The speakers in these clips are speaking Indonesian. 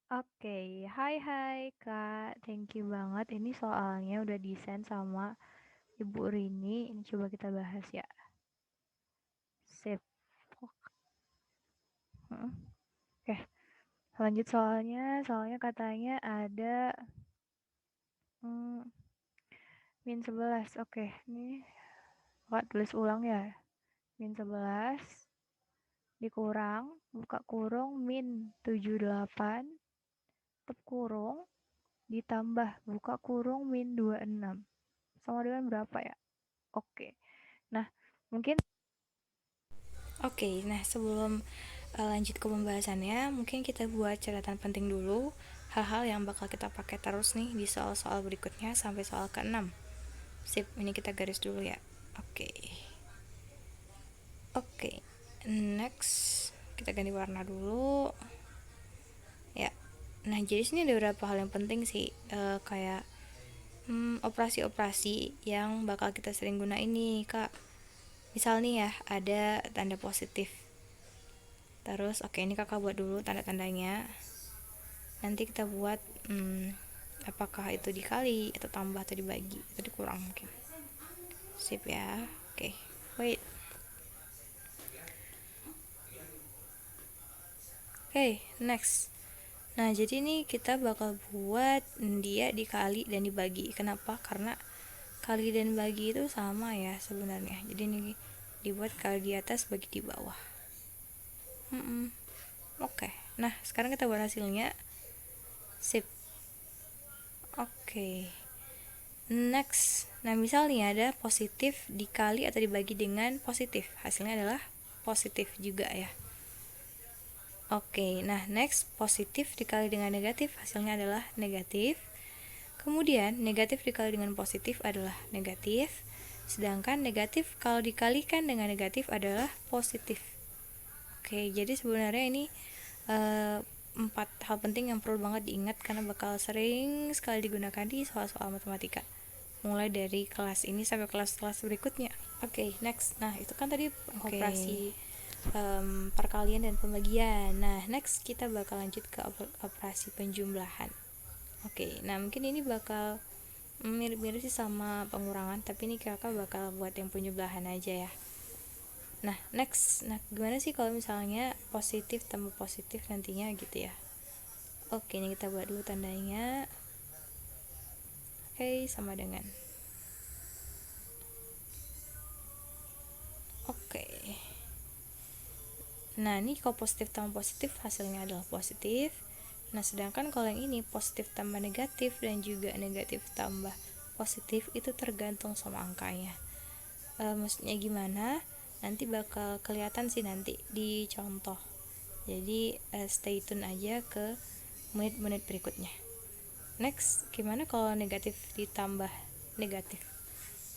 Oke, hai Kak, thank you banget. Ini soalnya udah desain sama Ibu Rini. Ini coba kita bahas ya. Sip. Heeh. Oke, lanjut soalnya katanya ada hmm, -11. Oke, ini Kak tulis ulang ya. -11 dikurang, buka kurung, -78, tutup kurung, ditambah, buka kurung, -26. Sama dengan berapa ya? Oke. Nah, mungkin Oke, nah sebelum lanjut ke pembahasannya, mungkin kita buat catatan penting dulu hal-hal yang bakal kita pakai terus nih di soal-soal berikutnya sampai soal ke-6. Sip, ini kita garis dulu ya. Oke. Oke. Next, kita ganti warna dulu. Ya. Nah, jadi sini ada beberapa hal yang penting sih, kayak operasi-operasi yang bakal kita sering guna ini, Kak. Misal nih ya, ada tanda positif. Terus, oke, ini kakak buat dulu tanda-tandanya. Nanti kita buat apakah itu dikali atau tambah atau dibagi atau dikurang mungkin. Sip ya. Oke. Wait. Oke, next. Nah, jadi ini kita bakal buat dia dikali dan dibagi. Kenapa? Karena kali dan bagi itu sama ya sebenarnya. Jadi ini dibuat kali di atas bagi di bawah. Oke. Nah, sekarang kita buat hasilnya. Sip. Oke. Next. Nah, misalnya ada positif dikali atau dibagi dengan positif. Hasilnya adalah positif juga ya. Oke, nah next, positif dikali dengan negatif hasilnya adalah negatif. Kemudian negatif dikali dengan positif adalah negatif. Sedangkan negatif kalau dikalikan dengan negatif adalah positif. Oke, jadi sebenarnya ini eh, 4 hal penting yang perlu banget diingat karena bakal sering sekali digunakan di soal-soal matematika. Mulai dari kelas ini sampai kelas-kelas berikutnya. Oke, next. Nah, itu kan tadi operasi perkalian dan pembagian. Nah, next kita bakal lanjut ke operasi penjumlahan. Oke, nah mungkin ini bakal mirip-mirip sih sama pengurangan, tapi ini kakak bakal buat yang penjumlahan aja ya. Nah, next. Nah, gimana sih kalau misalnya positif tambah positif nantinya gitu ya. Oke, ini kita buat dulu tandanya. Oke, sama dengan. Oke. Nah, ini kalau positif tambah positif hasilnya adalah positif. Nah, sedangkan kalau yang ini positif tambah negatif dan juga negatif tambah positif itu tergantung sama angkanya. Maksudnya gimana? Nanti bakal kelihatan sih nanti di contoh. Jadi stay tune aja ke menit-menit berikutnya. Next, gimana kalau negatif ditambah negatif?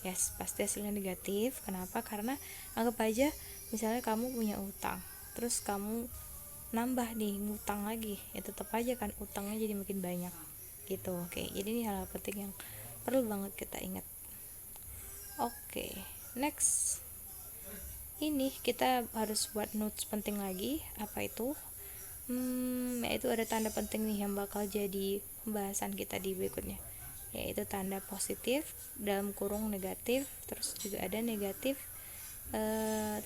Yes, pasti hasilnya negatif. Kenapa? Karena anggap aja misalnya kamu punya utang, terus kamu nambah nih ngutang lagi, ya tetap aja kan utangnya jadi makin banyak gitu. Oke, jadi ini hal penting yang perlu banget kita ingat. Oke, next. Ini kita harus buat notes penting lagi. Apa itu? Yaitu ada tanda penting nih yang bakal jadi pembahasan kita di berikutnya, yaitu tanda positif dalam kurung negatif, terus juga ada negatif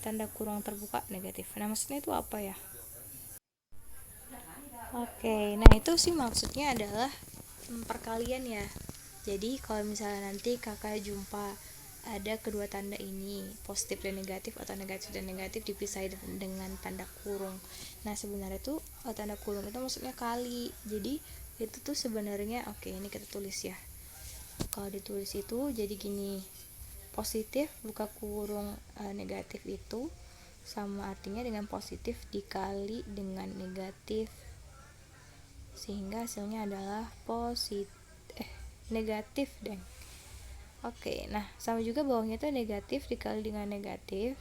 tanda kurung terbuka negatif. Nah, maksudnya itu apa ya? Oke, nah itu sih maksudnya adalah perkalian ya. Jadi kalau misalnya nanti kakak jumpa ada kedua tanda ini, positif dan negatif atau negatif dan negatif dipisah dengan tanda kurung. Nah, sebenarnya tuh tanda kurung itu maksudnya kali. Jadi itu tuh sebenarnya, oke, ini kita tulis ya. Kalau ditulis itu jadi gini. Positif buka kurung negatif itu sama artinya dengan positif dikali dengan negatif, sehingga hasilnya adalah negatif deh. Oke, nah sama juga bawahnya itu negatif dikali dengan negatif,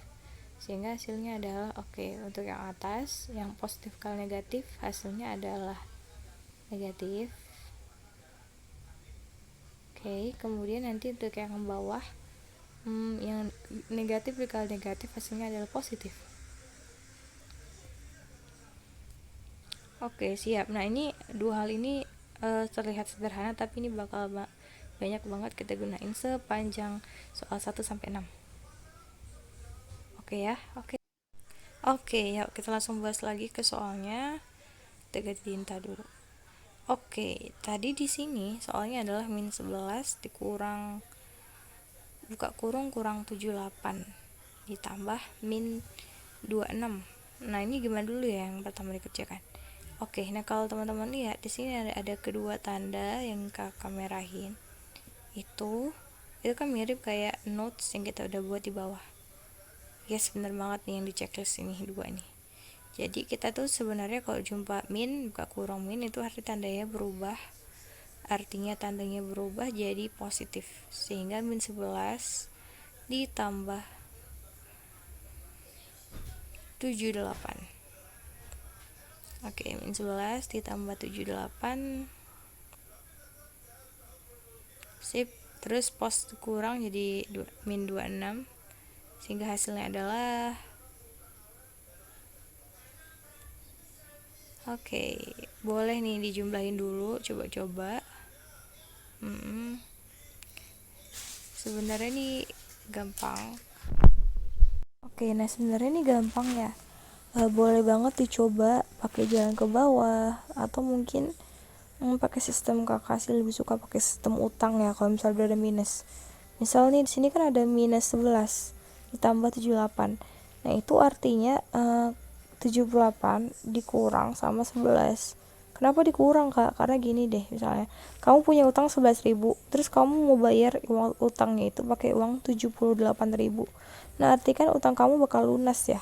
sehingga hasilnya adalah, oke, untuk yang atas yang positif kali negatif hasilnya adalah negatif. Oke, kemudian nanti untuk yang bawah yang negatif dikali negatif hasilnya adalah positif. Oke, siap. Nah, ini dua hal ini terlihat sederhana, tapi ini bakal banyak banget kita gunain sepanjang soal 1 sampai 6. Oke ya, oke. Oke, yuk kita langsung bahas lagi ke soalnya. Kita ganti tinta dulu. Oke, tadi di sini soalnya adalah min 11 dikurang buka kurung kurang 78 ditambah min 26. Nah, ini gimana dulu ya yang pertama dikerjakan? Oke, nah kalau teman-teman lihat di sini ada kedua tanda yang kakak merahin. Itu kan mirip kayak notes yang kita udah buat di bawah. Yes, bener banget nih yang di checklist ini dua ini. Jadi kita tuh sebenarnya kalau jumpa min buka kurung min itu arti tandanya berubah. Artinya tandanya berubah jadi positif. Sehingga min 11 ditambah 78. Oke, min 11 ditambah 78. Sip. Terus pos kurang jadi min 26. Sehingga hasilnya adalah oke, boleh nih dijumlahin dulu, coba-coba. Sebenarnya ini gampang. Oke, nah sebenarnya ini gampang ya. Boleh banget dicoba pakai jalan ke bawah atau mungkin pakai sistem. Kakak sih lebih suka pakai sistem utang ya kalau misalnya udah ada minus. Misal nih di sini kan ada minus 11 ditambah 78. Nah, itu artinya 78 dikurang sama 11. Kenapa dikurang, Kak? Karena gini deh, misalnya kamu punya utang 11.000, terus kamu mau bayar uang utangnya itu pakai uang 78.000. Nah, arti kan utang kamu bakal lunas ya.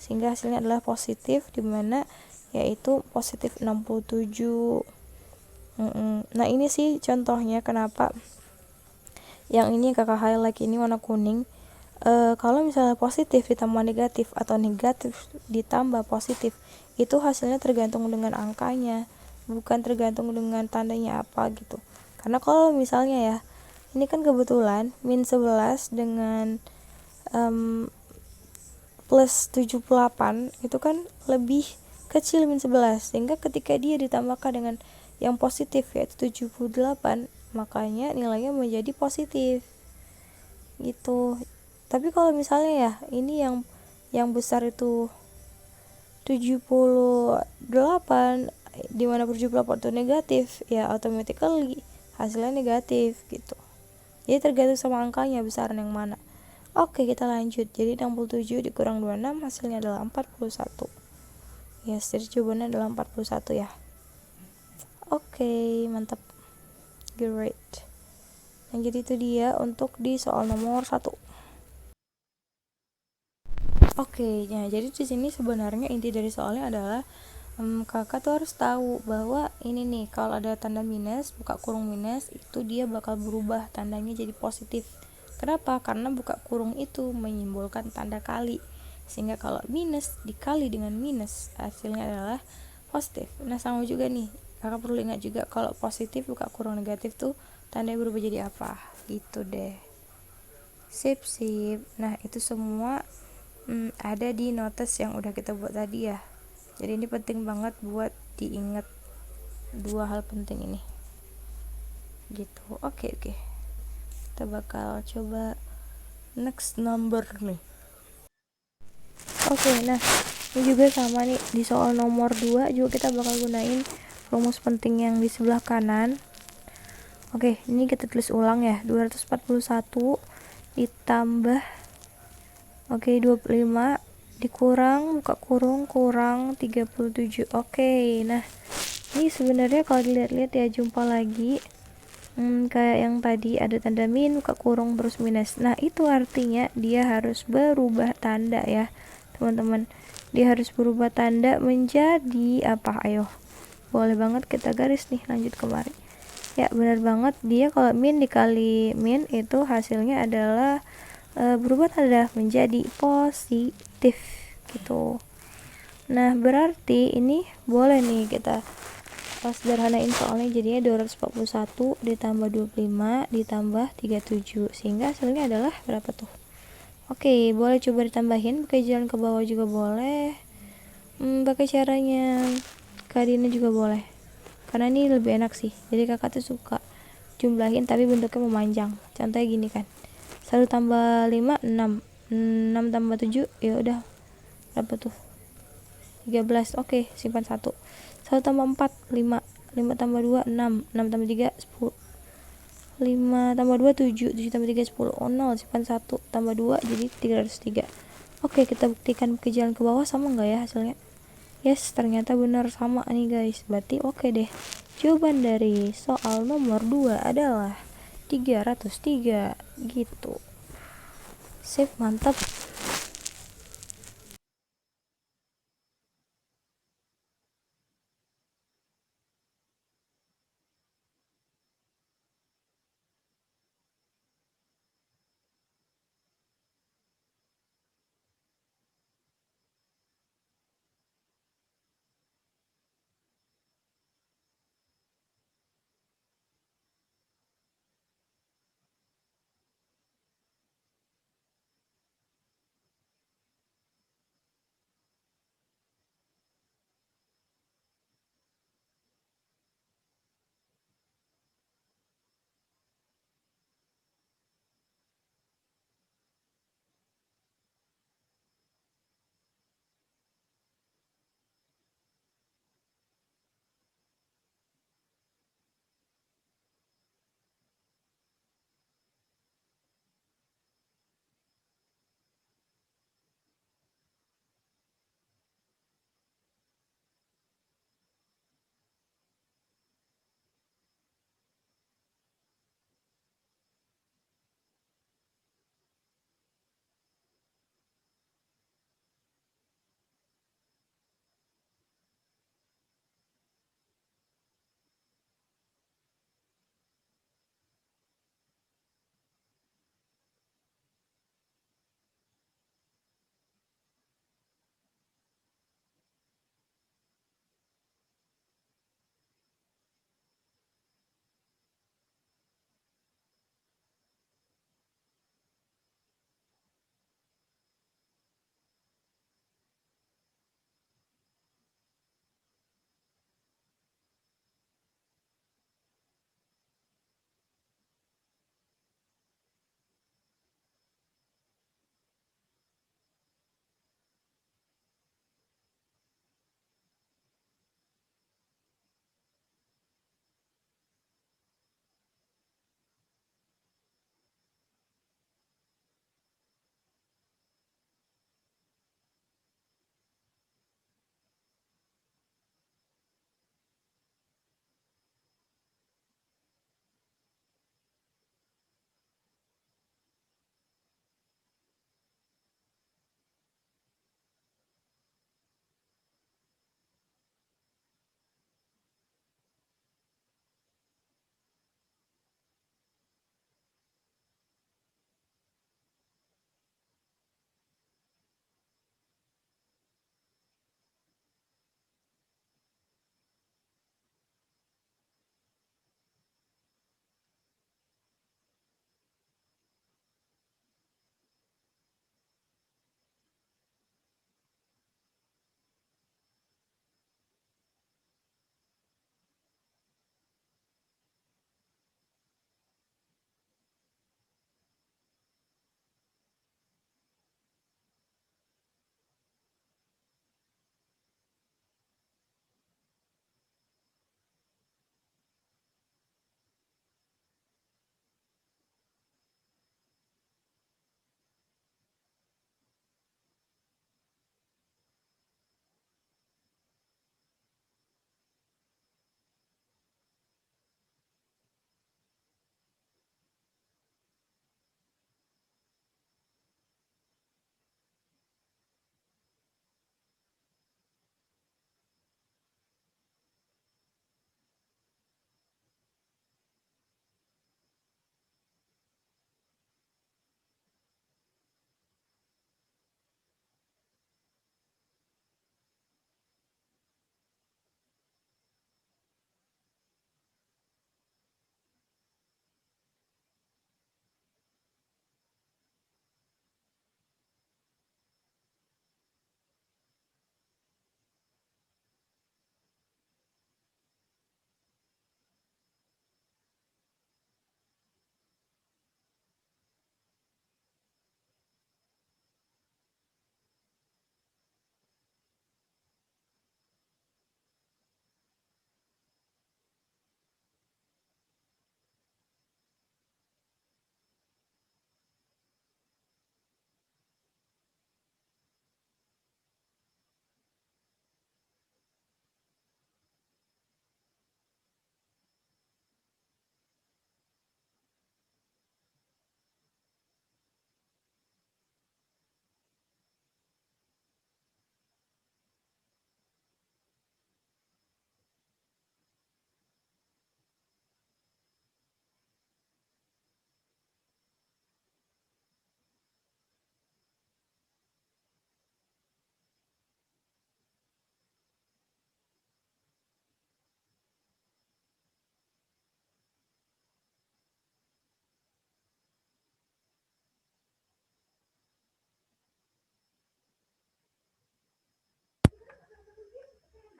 Sehingga hasilnya adalah positif, dimana yaitu positif 67. Nah, ini sih contohnya kenapa yang ini kakak highlight ini warna kuning. Kalau misalnya positif ditambah negatif atau negatif ditambah positif, itu hasilnya tergantung dengan angkanya, bukan tergantung dengan tandanya apa gitu. Karena kalau misalnya ya, ini kan kebetulan min 11 dengan plus 78 itu kan lebih kecil min 11, sehingga ketika dia ditambahkan dengan yang positif yaitu 78, makanya nilainya menjadi positif gitu. Tapi kalau misalnya ya ini yang besar itu 78, dimana 78 itu negatif, ya automatically hasilnya negatif gitu. Jadi tergantung sama angkanya besar yang mana. Oke, kita lanjut. Jadi 67 dikurang 26 hasilnya adalah 41. Yes, jadi jawabannya adalah 41 ya. Oke, mantap. Great. Nah, jadi itu dia untuk di soal nomor 1. Oke, nah jadi di sini sebenarnya inti dari soalnya adalah kakak tuh harus tahu bahwa ini nih, kalau ada tanda minus, buka kurung minus, itu dia bakal berubah tandanya jadi positif. Kenapa? Karena buka kurung itu menyimbolkan tanda kali, sehingga kalau minus dikali dengan minus hasilnya adalah positif. Nah, sama juga nih, kakak perlu ingat juga kalau positif buka kurung negatif tuh tandanya berubah jadi apa gitu deh. Sip. Nah, itu semua ada di notes yang udah kita buat tadi ya. Jadi ini penting banget buat diingat dua hal penting ini gitu. Oke. Kita bakal coba next number nih. Oke, nah ini juga sama nih, di soal nomor 2 juga kita bakal gunain rumus penting yang di sebelah kanan. Oke, ini kita tulis ulang ya. 241 ditambah 25 dikurang buka kurung kurang 37. Oke, nah ini sebenarnya kalau dilihat-lihat ya, jumpa lagi kayak yang tadi ada tanda min buka kurung terus minus. Nah, itu artinya dia harus berubah tanda ya teman-teman. Dia harus berubah tanda menjadi apa? Ayo, boleh banget kita garis nih, lanjut kemari ya. Benar banget, dia kalau min dikali min itu hasilnya adalah berubah tanda menjadi positif gitu. Nah, berarti ini boleh nih kita sederhanain soalnya, jadinya 241 ditambah 25 ditambah 37, sehingga hasilnya adalah berapa tuh? Oke, boleh coba ditambahin pakai jalan ke bawah juga boleh, pakai caranya Kak Dina juga boleh. Karena ini lebih enak sih. Jadi kakak tuh suka jumlahin tapi bentuknya memanjang. Contohnya gini kan. 1 tambah 5 6. 6 tambah 7 ya udah berapa tuh? 13. Oke, simpan 1. 1 tambah 4 5. 5 tambah 2 6. 6 tambah 3 10. 5 tambah 2 7. 7 tambah 3 10. Oh 0, simpan 1 tambah 2 jadi 303. Oke, kita buktikan ke jalan ke bawah sama nggak ya hasilnya? Yes, ternyata benar sama nih guys. Berarti oke deh. Jawaban dari soal nomor 2 adalah 303 gitu. Sip, mantap.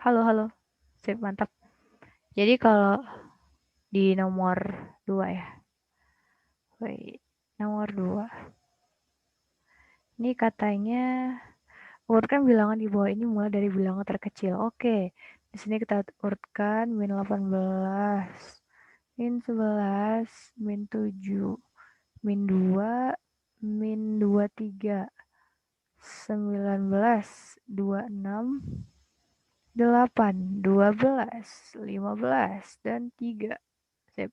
Halo. Sip, mantap. Jadi kalau di nomor 2 ya. Wait, nomor 2. Ini katanya urutkan bilangan di bawah ini mulai dari bilangan terkecil. Oke. Di sini kita urutkan min 18, min 11, min 7, min 2, min 23, 19, 26, 8, 12, 15, dan 3. Sip.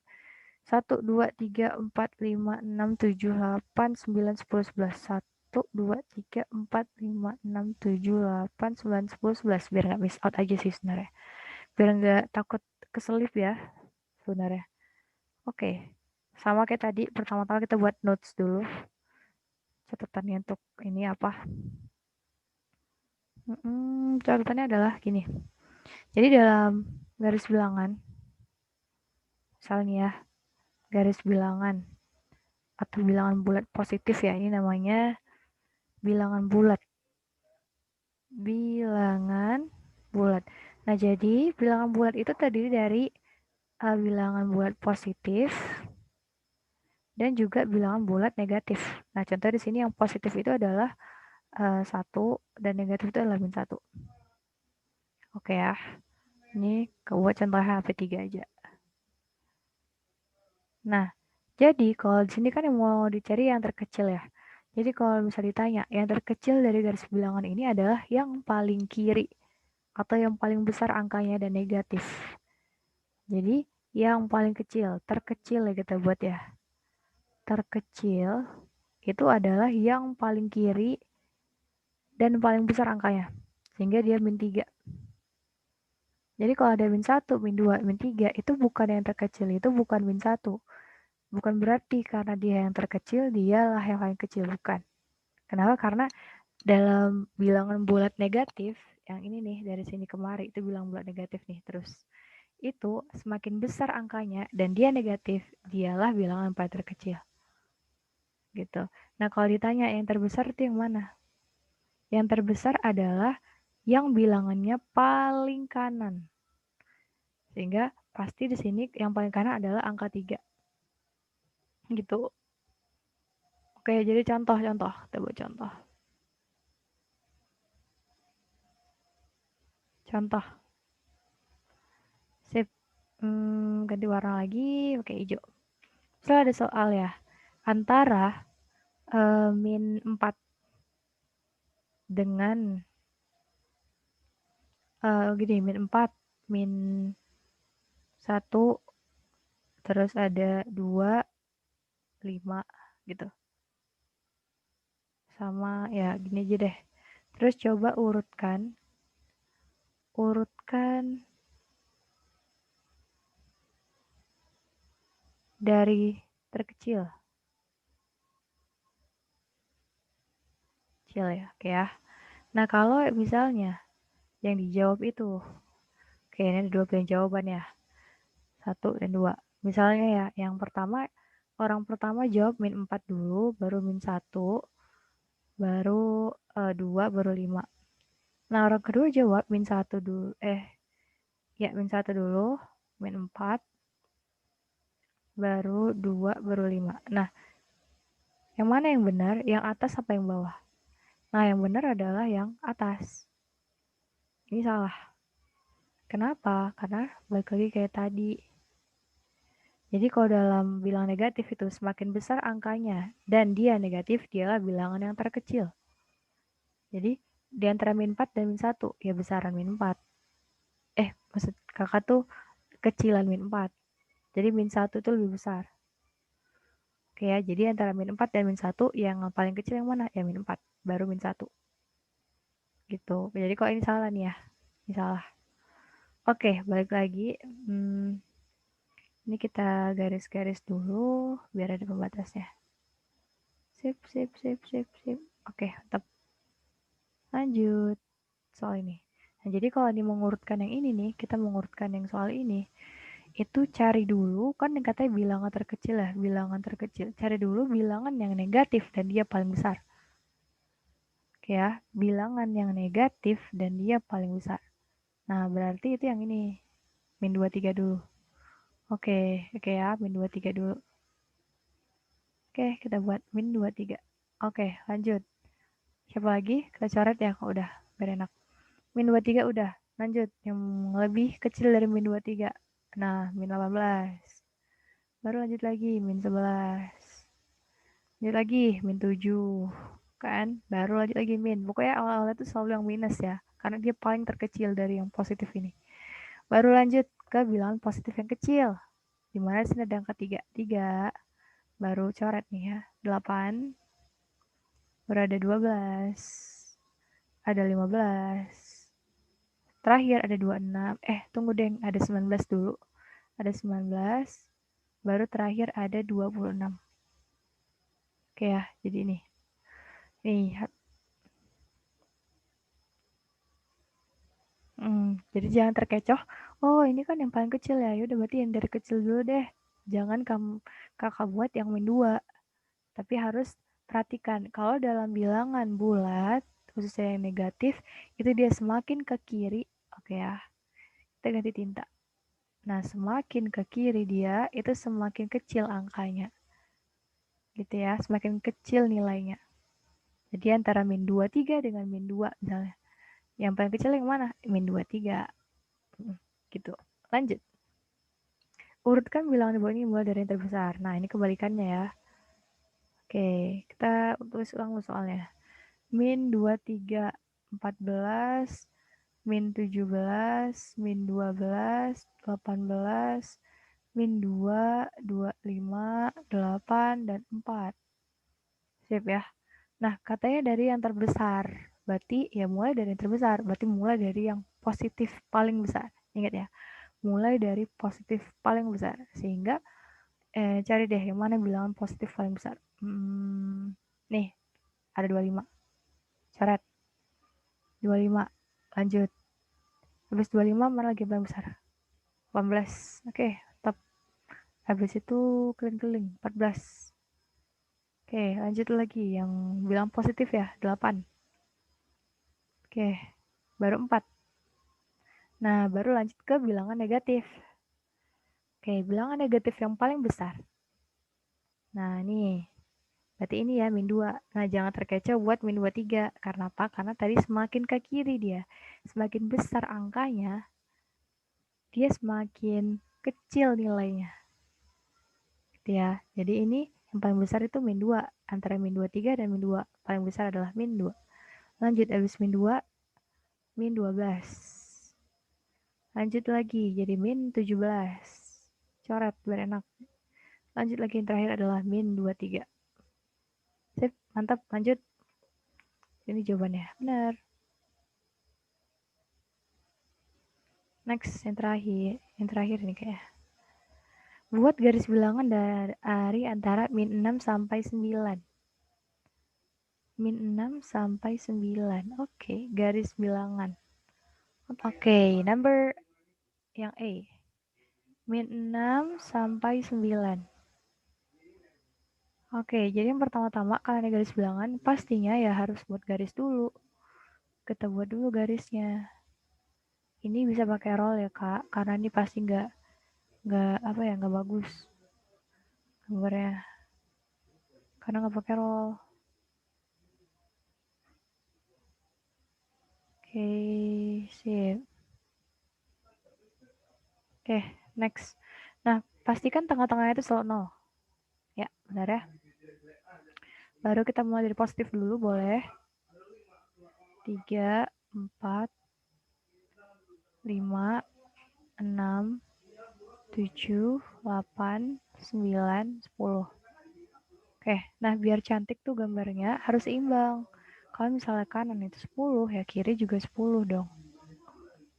1, 2, 3, 4, 5, 6, 7, 8, 9, 10, 11. 1, 2, 3, 4, 5, 6, 7, 8, 9, 10, 11. Biar nggak miss out aja sih sebenarnya. Biar nggak takut keselip ya sebenarnya. Oke. Sama kayak tadi, pertama-tama kita buat notes dulu. Catatannya untuk ini apa? Catatannya adalah gini. Jadi dalam garis bilangan, misalnya ya, garis bilangan atau bilangan bulat positif ya, ini namanya bilangan bulat. Bilangan bulat. Nah, jadi bilangan bulat itu terdiri dari bilangan bulat positif dan juga bilangan bulat negatif. Nah, contoh di sini yang positif itu adalah 1 dan negatif itu adalah min 1. Oke ya. Ini buat contoh HP3 aja. Nah, jadi kalau di sini kan yang mau dicari yang terkecil ya. Jadi kalau bisa ditanya, yang terkecil dari garis bilangan ini adalah yang paling kiri atau yang paling besar angkanya dan negatif. Jadi yang paling kecil, terkecil ya kita buat ya. Terkecil itu adalah yang paling kiri dan paling besar angkanya. Sehingga dia min 3. Jadi kalau ada min 1, min 2, min 3 itu bukan yang terkecil, itu bukan min 1. Bukan berarti karena dia yang terkecil, dialah yang paling kecil, bukan. Kenapa? Karena dalam bilangan bulat negatif, yang ini nih dari sini kemari itu bilangan bulat negatif nih terus. Itu semakin besar angkanya dan dia negatif, dialah bilangan paling terkecil. Gitu. Nah, kalau ditanya yang terbesar itu yang mana? Yang terbesar adalah yang bilangannya paling kanan. Sehingga pasti di sini yang paling kanan adalah angka 3. Gitu. Oke, jadi contoh-contoh. Kita buat contoh. Contoh. Sip. Ganti warna lagi. Oke, hijau. Misalnya ada soal ya. Antara min 4 dengan gini, min 4, min 1, terus ada 2, 5 gitu. Sama ya gini aja deh. Terus coba urutkan dari terkecil. Kecil ya, oke ya. Nah, kalau misalnya yang dijawab itu, oke ini ada 2 pilihan jawaban ya. 1 dan 2. Misalnya ya, yang pertama, orang pertama jawab min 4 dulu, baru min 1, baru 2, baru 5. Nah, orang kedua jawab min 1 dulu, min 1 dulu, min 4, baru 2, baru 5. Nah, yang mana yang benar? Yang atas apa yang bawah? Nah, yang benar adalah yang atas. Ini salah. Kenapa? Karena balik lagi kayak tadi. Jadi kalau dalam bilangan negatif itu semakin besar angkanya dan dia negatif, dialah bilangan yang terkecil. Jadi di antara min 4 dan min 1, ya besaran min 4. Maksud kakak tuh kecilan min 4. Jadi min 1 itu lebih besar. Oke ya, jadi antara min 4 dan min 1, yang paling kecil yang mana? Ya min 4, baru min 1. Gitu. Jadi kok ini salah nih ya? Ini salah. Oke, balik lagi. Ini kita garis-garis dulu, biar ada pembatasnya. Sip. Oke, tetap. Lanjut. Soal ini. Nah, jadi kalau ini mengurutkan yang ini nih, kita mengurutkan yang soal ini, itu cari dulu, kan yang katanya bilangan terkecil ya, bilangan terkecil. Cari dulu bilangan yang negatif dan dia paling besar. Oke ya, bilangan yang negatif dan dia paling besar. Nah, berarti itu yang ini. Min 23 dulu. Oke ya, min 23 dulu. Oke, kita buat min 23. Oke, lanjut. Siapa lagi? Kita coret ya, kalau udah. Biar enak. Min 23 udah. Lanjut. Yang lebih kecil dari min 23. Nah, min 18. Baru lanjut lagi, min 11. Lanjut lagi, min 7. Kan? Baru lanjut lagi min. Pokoknya awal-awalnya tuh selalu yang minus ya. Karena dia paling terkecil dari yang positif ini. Baru lanjut ke bilangan positif yang kecil. Dimana sini ada angka 3. 3. Baru coret nih ya. 8. Baru ada 12. Ada 15. Terakhir ada 26. Tunggu deng. Ada 19 dulu. Ada 19. Baru terakhir ada 26. Oke ya. Jadi ini. Nih. Jadi jangan terkecoh. Oh ini kan yang paling kecil ya. Yaudah berarti yang dari kecil dulu deh. Jangan kakak buat yang min 2. Tapi harus perhatikan, kalau dalam bilangan bulat, khususnya yang negatif, itu dia semakin ke kiri, oke ya, kita ganti tinta. Nah, semakin ke kiri dia, itu semakin kecil angkanya. Gitu ya, semakin kecil nilainya. Jadi antara min 23 dengan min 2 misalnya. Yang paling kecil yang mana? Min 23. Gitu. Lanjut. Urutkan bilangan di bawah ini mulai dari yang terbesar. Nah, ini kebalikannya ya. Oke, kita tulis ulang soalnya. Min 23, 14, min 17, min 12, 18, min 2, 25, 8, dan 4. Sip ya. Nah, katanya dari yang terbesar. Berarti ya mulai dari yang terbesar. Berarti mulai dari yang positif paling besar. Ingat ya, mulai dari positif paling besar. Sehingga cari deh yang mana bilangan positif paling besar. Nih, ada 25. Coret. 25. Lanjut. Habis 25 mana lagi yang paling besar? 18. Oke, top. Habis itu keliling-keliling 14. Oke, lanjut lagi yang bilang positif ya, 8. Oke, baru 4. Nah, baru lanjut ke bilangan negatif. Oke, bilangan negatif yang paling besar. Nah, nih. Berarti ini ya, min 2. Nah, jangan terkecoh buat min 23. Karena apa? Karena tadi semakin ke kiri dia. Semakin besar angkanya, dia semakin kecil nilainya. Gitu ya. Jadi ini yang paling besar itu min 2. Antara min 23 dan min 2. Paling besar adalah min 2. Lanjut, habis min 2, min 12. Lanjut lagi, jadi min 17. Coret, biar enak. Lanjut lagi, yang terakhir adalah min 23. Sip, mantap, lanjut. Ini jawabannya, benar. Next, yang terakhir. Yang terakhir nih kayak. Buat garis bilangan dari antara min 6 sampai 9. Min 6 sampai 9. Oke, garis bilangan. Oke, number yang A. Min 6 sampai 9. Oke, jadi yang pertama-tama kalau ada garis bilangan, pastinya ya harus buat garis dulu. Kita buat dulu garisnya. Ini bisa pakai roll ya kak, karena ini pasti nggak bagus gambarnya, karena nggak pakai roll. Oke, sip. Oke, next. Nah, pastikan tengah-tengahnya itu selalu 0. Ya, benar ya. Baru kita mulai dari positif dulu, boleh. 3, 4, 5, 6, 7, 8, 9, 10. Oke, nah biar cantik tuh gambarnya harus seimbang. Kalau misalnya kanan itu 10, ya kiri juga 10 dong.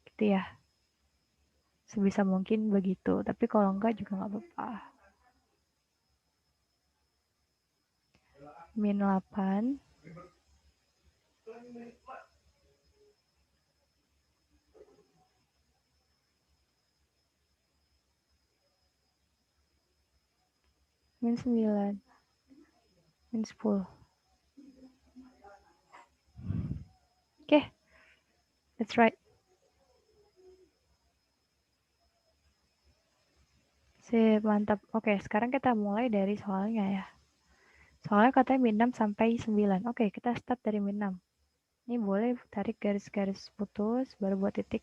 Gitu ya. Sebisa mungkin begitu, tapi kalau enggak juga nggak apa-apa. Min 8. Min 9. Min 10. Oke, that's right. Sip, mantap. Oke, sekarang kita mulai dari soalnya ya. Soalnya katanya min 6 sampai 9. Oke, kita start dari min 6. Ini boleh tarik garis-garis putus, baru buat titik.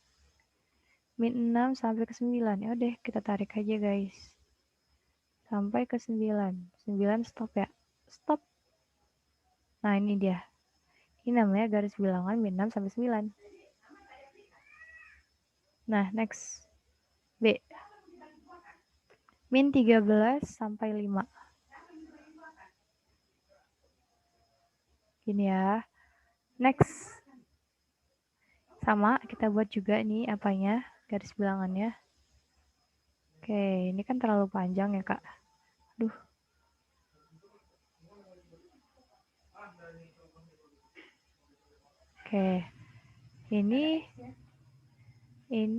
Min 6 sampai ke 9. Ya udah, kita tarik aja guys. Sampai ke 9. 9 stop ya. Stop. Nah, ini dia. Ini namanya garis bilangan min 6 sampai 9. Nah, next. B. Min 13 sampai 5. Gini ya. Next. Sama, kita buat juga nih apanya, garis bilangannya. Oke, ini kan terlalu panjang ya, Kak. Aduh. Oke. Ini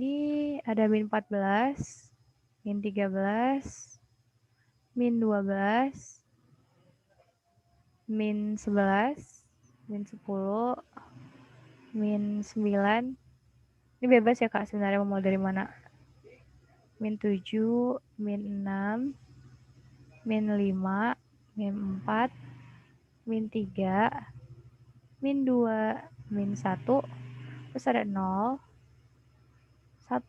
ada min 14, min 13, min 12, min 11, min 10, min 9. Ini bebas ya Kak sebenarnya mau dari mana. Min 7, min 6, min 5, min 4, min 3, min 2, min 1, terus ada 0, 1,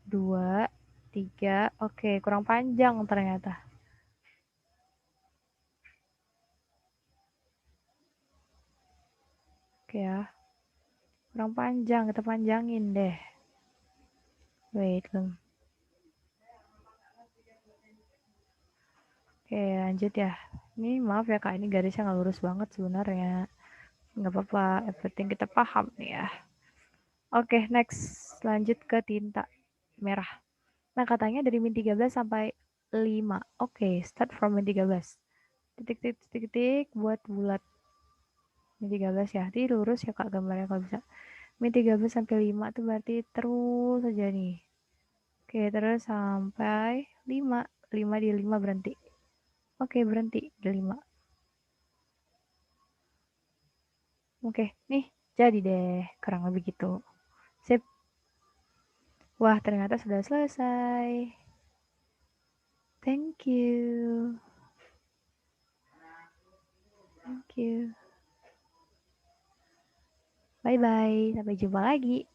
2, 3. Oke, kurang panjang ternyata. Oke ya. Kurang panjang, kita panjangin deh. Wait, Oke, lanjut ya. Ini maaf ya Kak, ini garisnya nggak lurus banget sebenarnya. Nggak apa-apa, yang penting kita paham nih ya. Oke, next. Lanjut ke tinta merah. Nah, katanya dari min 13 sampai 5. Oke, start from min 13. Titik-titik buat bulat. Min 13 ya. Jadi lurus ya Kak gambarnya kalau bisa. Min 13 sampai 5 tuh berarti terus aja nih. Oke, terus sampai 5. 5 di 5 berhenti. Oke, berhenti di 5. Oke, nih jadi deh. Kurang lebih gitu. Sip. Wah, ternyata sudah selesai. Thank you. Thank you. Bye-bye. Sampai jumpa lagi.